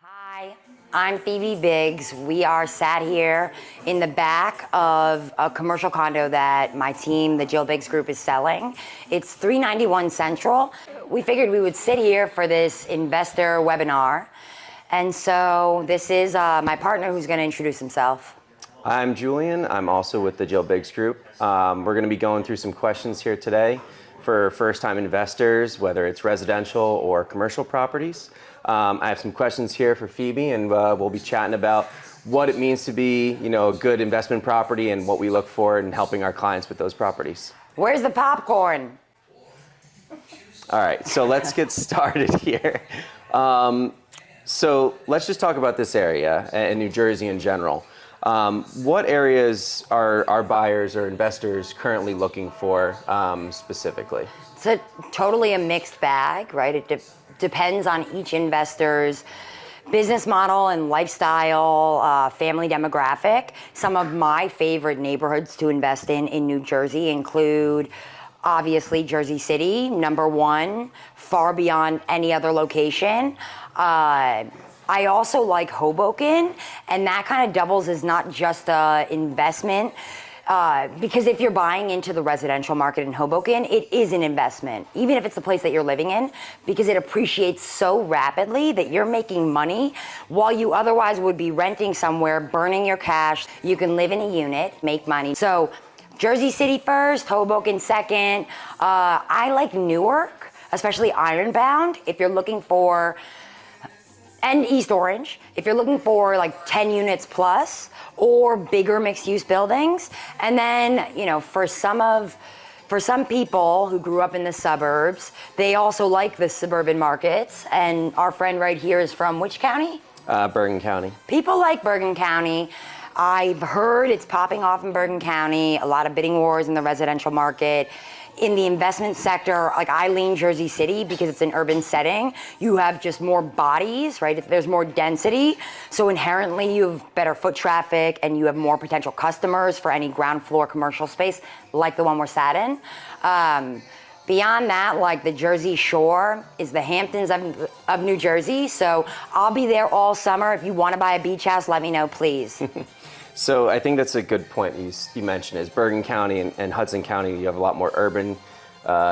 Hi, I'm Phoebe Biggs. We are sat here in the back of a commercial condo that my team, the Jill Biggs Group, is selling. It's 391 Central. We figured we would sit here for this investor webinar. And so this is my partner who's going to introduce himself. I'm Julien. I'm also with the Jill Biggs Group. We're going to be going through some questions here today for first-time investors, whether it's residential or commercial properties. I have some questions here for Phoebe, and we'll be chatting about what it means to be, a good investment property and what we look for in helping our clients with those properties. Where's the popcorn? All right, so let's get started here. So let's just talk about this area and New Jersey in general. What areas are buyers or investors currently looking for specifically? It's totally a mixed bag, right? It depends on each investor's business model and lifestyle, family demographic. Some of my favorite neighborhoods to invest in New Jersey include, obviously, Jersey City, number one, far beyond any other location. I also like Hoboken, and that kind of doubles as not just an investment, because if you're buying into the residential market in Hoboken, it is an investment, even if it's the place that you're living in, because it appreciates so rapidly that you're making money while you otherwise would be renting somewhere, burning your cash. You can live in a unit, make money. So Jersey City first, Hoboken second. I like Newark, especially Ironbound, if you're looking for, and East Orange, if you're looking for like 10 units plus or bigger mixed-use buildings. And then, for some people who grew up in the suburbs, they also like the suburban markets. And our friend right here is from which county? Bergen County. People like Bergen County. I've heard it's popping off in Bergen County, a lot of bidding wars in the residential market. In the investment sector, like I lean Jersey City because it's an urban setting. You have just more bodies, right? There's more density. So inherently you have better foot traffic and you have more potential customers for any ground floor commercial space like the one we're sat in. Beyond that, like the Jersey Shore is the Hamptons of New Jersey. So I'll be there all summer. If you want to buy a beach house, let me know, please. So I think that's a good point you mentioned is Bergen County and Hudson County, you have a lot more urban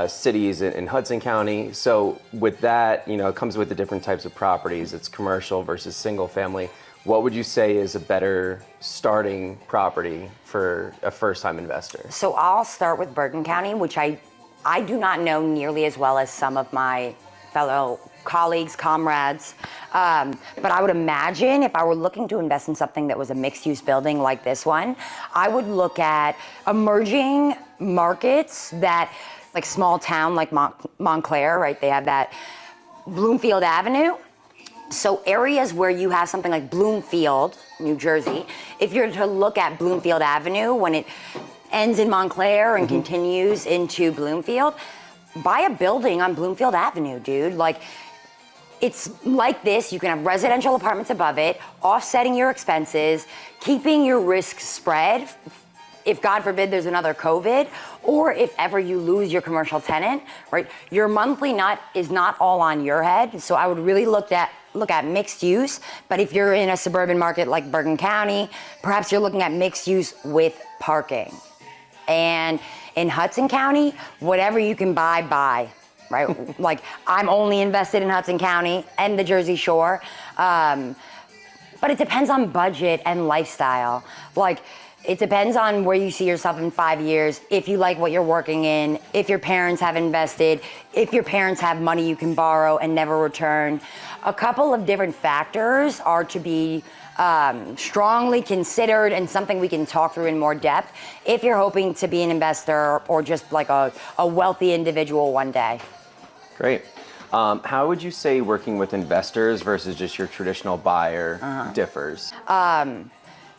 cities in Hudson County. So with that, it comes with the different types of properties. It's commercial versus single family. What would you say is a better starting property for a first-time investor? So I'll start with Bergen County, which I do not know nearly as well as some of my fellow colleagues, comrades. But I would imagine if I were looking to invest in something that was a mixed-use building like this one, I would look at emerging markets that, like small town like Montclair, right? They have that Bloomfield Avenue. So areas where you have something like Bloomfield, New Jersey, if you're to look at Bloomfield Avenue when it ends in Montclair and continues into Bloomfield, buy a building on Bloomfield Avenue, dude. Like, it's like this, you can have residential apartments above it, offsetting your expenses, keeping your risk spread, if God forbid there's another COVID, or if ever you lose your commercial tenant, right? Your monthly nut is not all on your head, so I would really look at mixed use. But if you're in a suburban market like Bergen County, perhaps you're looking at mixed use with parking. And in Hudson County, whatever you can buy, right? Like, I'm only invested in Hudson County and the Jersey Shore. But it depends on budget and lifestyle. Like, it depends on where you see yourself in 5 years, if you like what you're working in, if your parents have invested, if your parents have money you can borrow and never return. A couple of different factors are to be strongly considered, and something we can talk through in more depth if you're hoping to be an investor or just like a wealthy individual one day. Great. How would you say working with investors versus just your traditional buyer differs?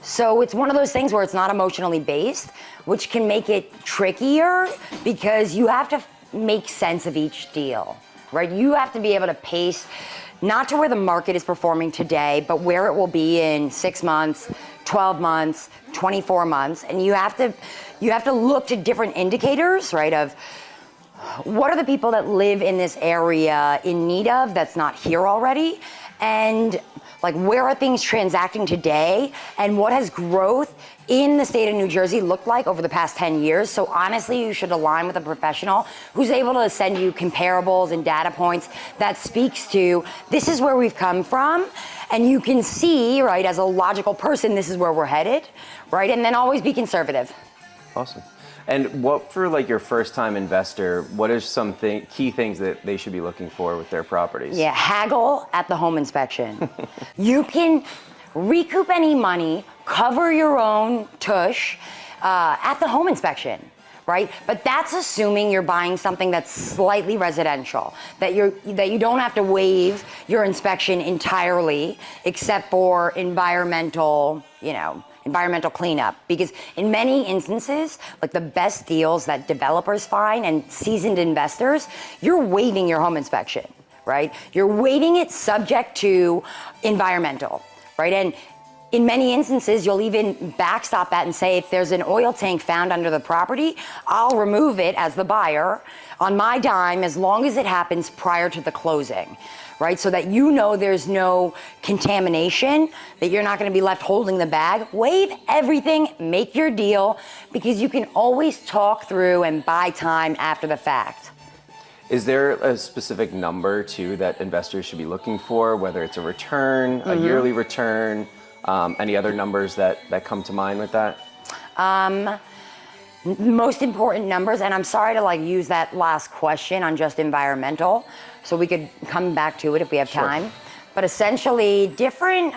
So it's one of those things where it's not emotionally based, which can make it trickier because you have to make sense of each deal, right? You have to be able to pace not to where the market is performing today, but where it will be in 6 months, 12 months, 24 months. And you have to look to different indicators, right, of what are the people that live in this area in need of that's not here already? And like where are things transacting today and what has growth in the state of New Jersey looked like over the past 10 years. So honestly, you should align with a professional who's able to send you comparables and data points that speaks to this is where we've come from. And you can see, right, as a logical person, this is where we're headed, right? And then always be conservative. Awesome. And what for like your first time investor, what are some key things that they should be looking for with their properties? Yeah, haggle at the home inspection. You can recoup any money, cover your own tush at the home inspection, right? But that's assuming you're buying something that's slightly residential, that you don't have to waive your inspection entirely except for environmental cleanup, because in many instances, like the best deals that developers find and seasoned investors, you're waiving your home inspection, right? You're waiving it subject to environmental, right? And in many instances, you'll even backstop that and say, if there's an oil tank found under the property, I'll remove it as the buyer on my dime as long as it happens prior to the closing, right? So that you know there's no contamination, that you're not gonna be left holding the bag. Waive everything, make your deal, because you can always talk through and buy time after the fact. Is there a specific number too that investors should be looking for, whether it's a return, a yearly return, any other numbers that come to mind with that? Most important numbers, and I'm sorry to like use that last question on just environmental, so we could come back to it if we have time. But essentially, different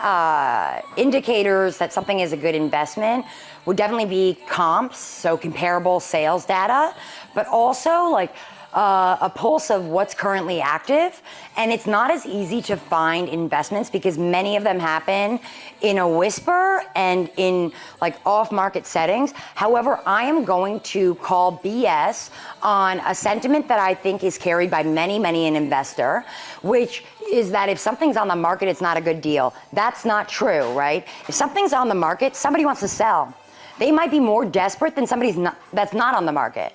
indicators that something is a good investment would definitely be comps, so comparable sales data, but also like a pulse of what's currently active. And it's not as easy to find investments because many of them happen in a whisper and in like off-market settings. However, I am going to call BS on a sentiment that I think is carried by many an investor, which is that if something's on the market, it's not a good deal. That's not true, right? If something's on the market, somebody wants to sell. They might be more desperate than somebody that's not on the market.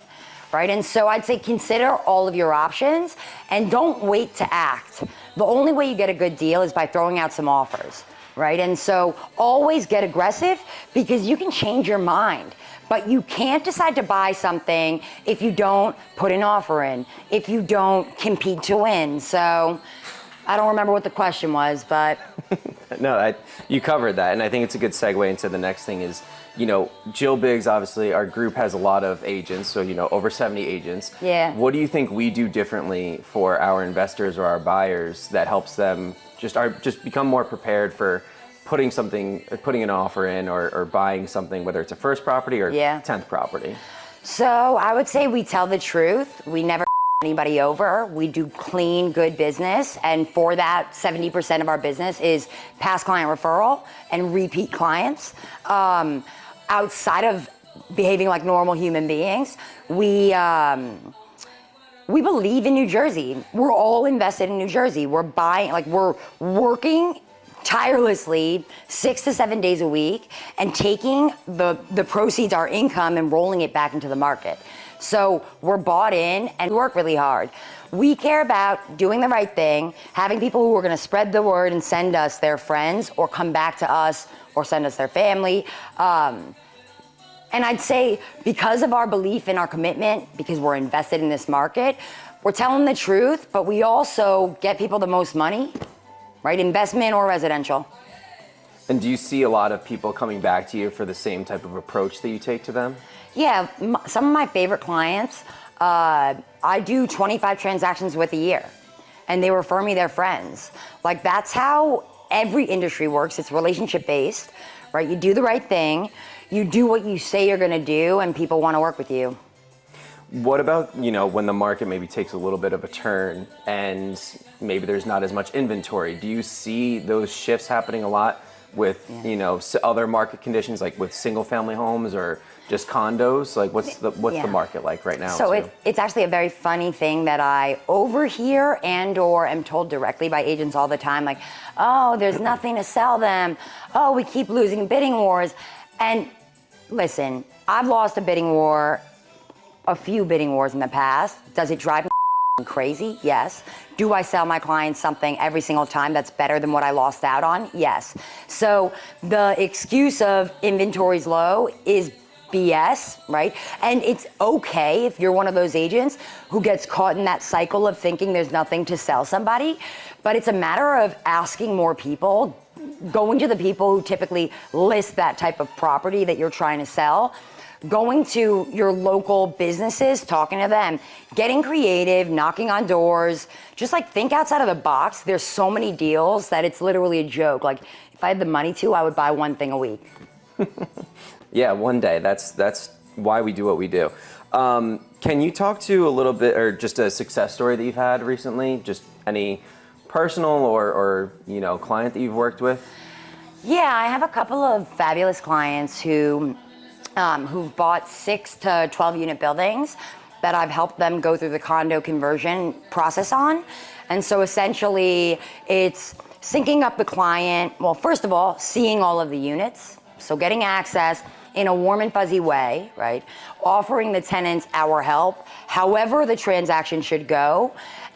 Right? And so I'd say consider all of your options and don't wait to act. The only way you get a good deal is by throwing out some offers, right? And so always get aggressive because you can change your mind, but you can't decide to buy something if you don't put an offer in, if you don't compete to win. So I don't remember what the question was, but. No, you covered that. And I think it's a good segue into the next thing is, Jill Biggs, obviously, our group has a lot of agents, so, over 70 agents. Yeah. What do you think we do differently for our investors or our buyers that helps them just become more prepared for putting an offer in or buying something, whether it's a first property or 10th property? So I would say we tell the truth. We never anybody over. We do clean, good business. And for that, 70% of our business is past client referral and repeat clients. Outside of behaving like normal human beings, we believe in New Jersey. We're all invested in New Jersey. We're working tirelessly 6 to 7 days a week and taking the proceeds, our income, and rolling it back into the market. So we're bought in and we work really hard. We care about doing the right thing, having people who are gonna spread the word and send us their friends or come back to us or send us their family. And I'd say because of our belief and our commitment, because we're invested in this market, we're telling the truth, but we also get people the most money, right? Investment or residential. And do you see a lot of people coming back to you for the same type of approach that you take to them? Yeah, some of my favorite clients, I do 25 transactions with a year, and they refer me their friends. Like that's how every industry works. It's relationship based, right? You do the right thing, you do what you say you're gonna do, and people wanna work with you. What about, when the market maybe takes a little bit of a turn and maybe there's not as much inventory? Do you see those shifts happening a lot with, other market conditions, like with single family homes or just condos? Like what's the market like right now? So it's actually a very funny thing that I overhear and or am told directly by agents all the time, like, oh, there's nothing to sell them. Oh, we keep losing bidding wars. And listen, I've lost a few bidding wars in the past. Does it drive me crazy? Yes. Do I sell my clients something every single time that's better than what I lost out on? Yes. So the excuse of inventory's low is BS, right? And it's okay if you're one of those agents who gets caught in that cycle of thinking there's nothing to sell somebody, but it's a matter of asking more people, going to the people who typically list that type of property that you're trying to sell, going to your local businesses, talking to them, getting creative, knocking on doors, just like think outside of the box. There's so many deals that it's literally a joke. Like if I had the money to, I would buy one thing a week. Yeah, one day. That's why we do what we do. Can you talk to a little bit, or just a success story that you've had recently? Just any personal or client that you've worked with? Yeah, I have a couple of fabulous clients who've bought 6 to 12 unit buildings that I've helped them go through the condo conversion process on. And so essentially it's syncing up the client. Well, first of all, seeing all of the units. So getting access in a warm and fuzzy way, right? Offering the tenants our help, however the transaction should go,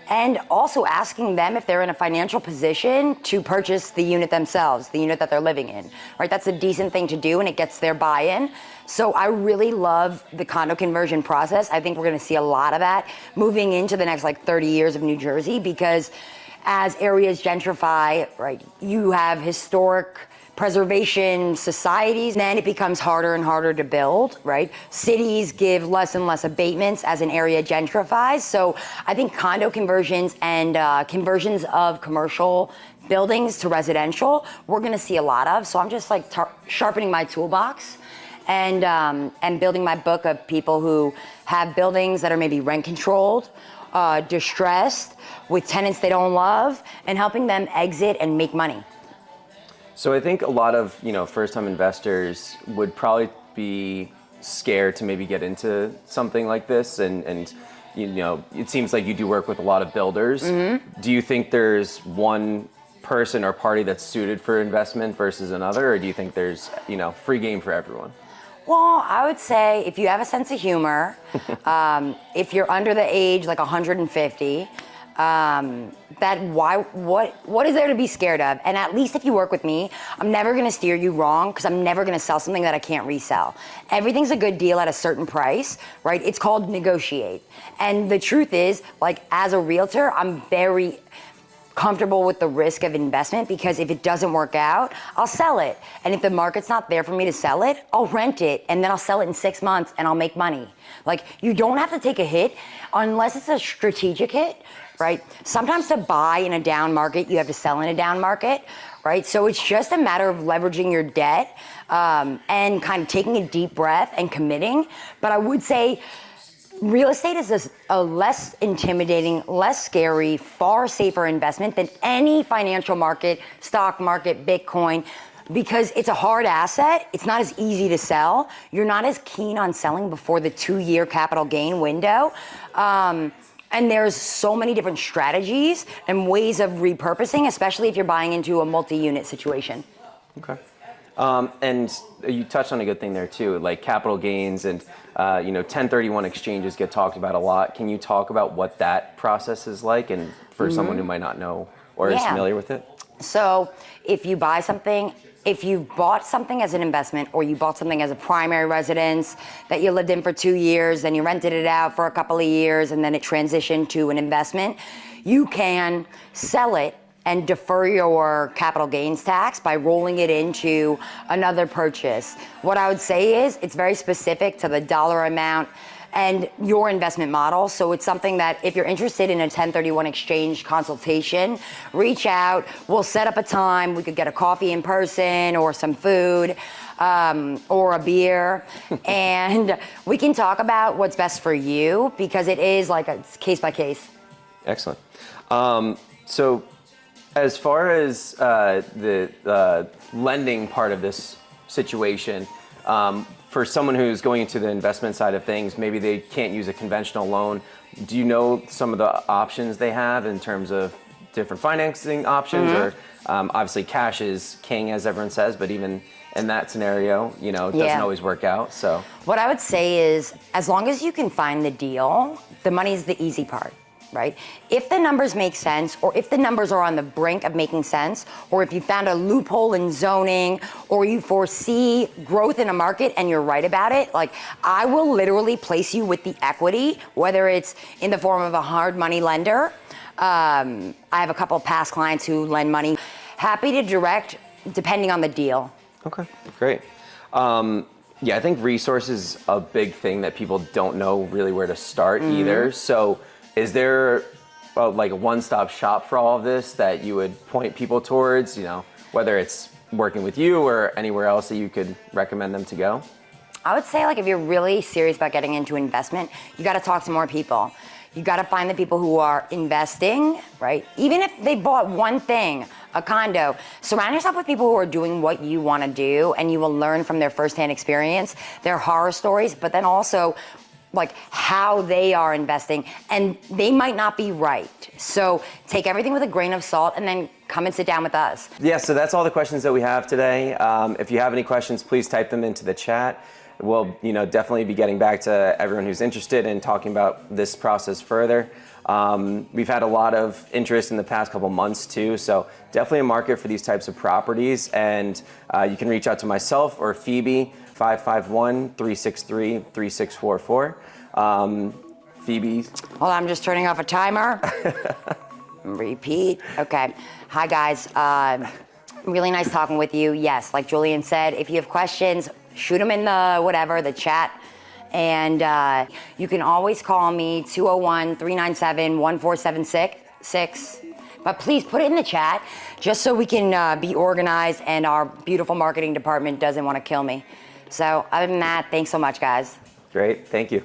and also asking them if they're in a financial position to purchase the unit themselves, the unit that they're living in, right? That's a decent thing to do and it gets their buy-in. So I really love the condo conversion process. I think we're gonna see a lot of that moving into the next 30 years of New Jersey, because as areas gentrify, right, you have historic preservation societies, then it becomes harder and harder to build, right? Cities give less and less abatements as an area gentrifies. So I think condo conversions and conversions of commercial buildings to residential, we're gonna see a lot of. So I'm just sharpening my toolbox and building my book of people who have buildings that are maybe rent controlled, distressed, with tenants they don't love, and helping them exit and make money. So I think a lot of first-time investors would probably be scared to maybe get into something like this, and it seems like you do work with a lot of builders. Mm-hmm. Do you think there's one person or party that's suited for investment versus another, or do you think there's free game for everyone? Well, I would say if you have a sense of humor, if you're under the age 150. What is there to be scared of? And at least if you work with me, I'm never gonna steer you wrong, because I'm never gonna sell something that I can't resell. Everything's a good deal at a certain price, right? It's called negotiate. And the truth is, as a realtor, I'm very comfortable with the risk of investment, because if it doesn't work out, I'll sell it. And if the market's not there for me to sell it, I'll rent it, and then I'll sell it in 6 months and I'll make money. You don't have to take a hit unless it's a strategic hit, right? Sometimes to buy in a down market, you have to sell in a down market, right? So it's just a matter of leveraging your debt and kind of taking a deep breath and committing. But I would say real estate is a less intimidating, less scary, far safer investment than any financial market, stock market, Bitcoin, because it's a hard asset. It's not as easy to sell. You're not as keen on selling before the 2-year capital gain window. And there's so many different strategies and ways of repurposing, especially if you're buying into a multi-unit situation. Okay. And you touched on a good thing there too, like capital gains and 1031 exchanges get talked about a lot. Can you talk about what that process is like, and for someone who might not know or is familiar with it? So if you buy something, if you bought something as an investment, or you bought something as a primary residence that you lived in for 2 years, then you rented it out for a couple of years, and then it transitioned to an investment, you can sell it and defer your capital gains tax by rolling it into another purchase. What I would say is it's very specific to the dollar amount and your investment model. So it's something that if you're interested in a 1031 exchange consultation, reach out. We'll set up a time. We could get a coffee in person or some food or a beer. And we can talk about what's best for you, because it is a case by case. Excellent. So as far as the lending part of this situation, for someone who's going into the investment side of things, maybe they can't use a conventional loan. Do you know some of the options they have in terms of different financing options? Or obviously cash is king, as everyone says, but even in that scenario, it doesn't always work out. So what I would say is, as long as you can find the deal, the money's the easy part. right? If the numbers make sense, or if the numbers are on the brink of making sense, or if you found a loophole in zoning, or you foresee growth in a market and you're right about it, like I will literally place you with the equity, whether it's in the form of a hard money lender. I have a couple of past clients who lend money. Happy to direct depending on the deal. Okay, great. Yeah, I think resources a big thing that people don't know really where to start either. So is there like a one-stop shop for all of this that you would point people towards, you know, whether it's working with you or anywhere else that you could recommend them to go? I would say, like, if you're really serious about getting into investment, you got to talk to more people. You got to find the people who are investing, right? Even if they bought one thing, a condo, surround yourself with people who are doing what you want to do, and you will learn from their firsthand experience, their horror stories, but then also like how they are investing, and they might not be right. So take everything with a grain of salt and then come and sit down with us. Yeah, so that's all the questions that we have today. If you have any questions, please type them into the chat. We'll, you know, definitely be getting back to everyone who's interested in talking about this process further. We've had a lot of interest in the past couple months too, so definitely a market for these types of properties. And you can reach out to myself or Phoebe, 551-363-3644. Phoebe. Hold on, I'm just turning off a timer. Repeat. Okay. Hi guys. Really nice talking with you. Yes, like Julien said, if you have questions, shoot them in the chat. And you can always call me, 201-397-1476. But please put it in the chat just so we can be organized and our beautiful marketing department doesn't want to kill me. So other than that, thanks so much, guys. Great, thank you.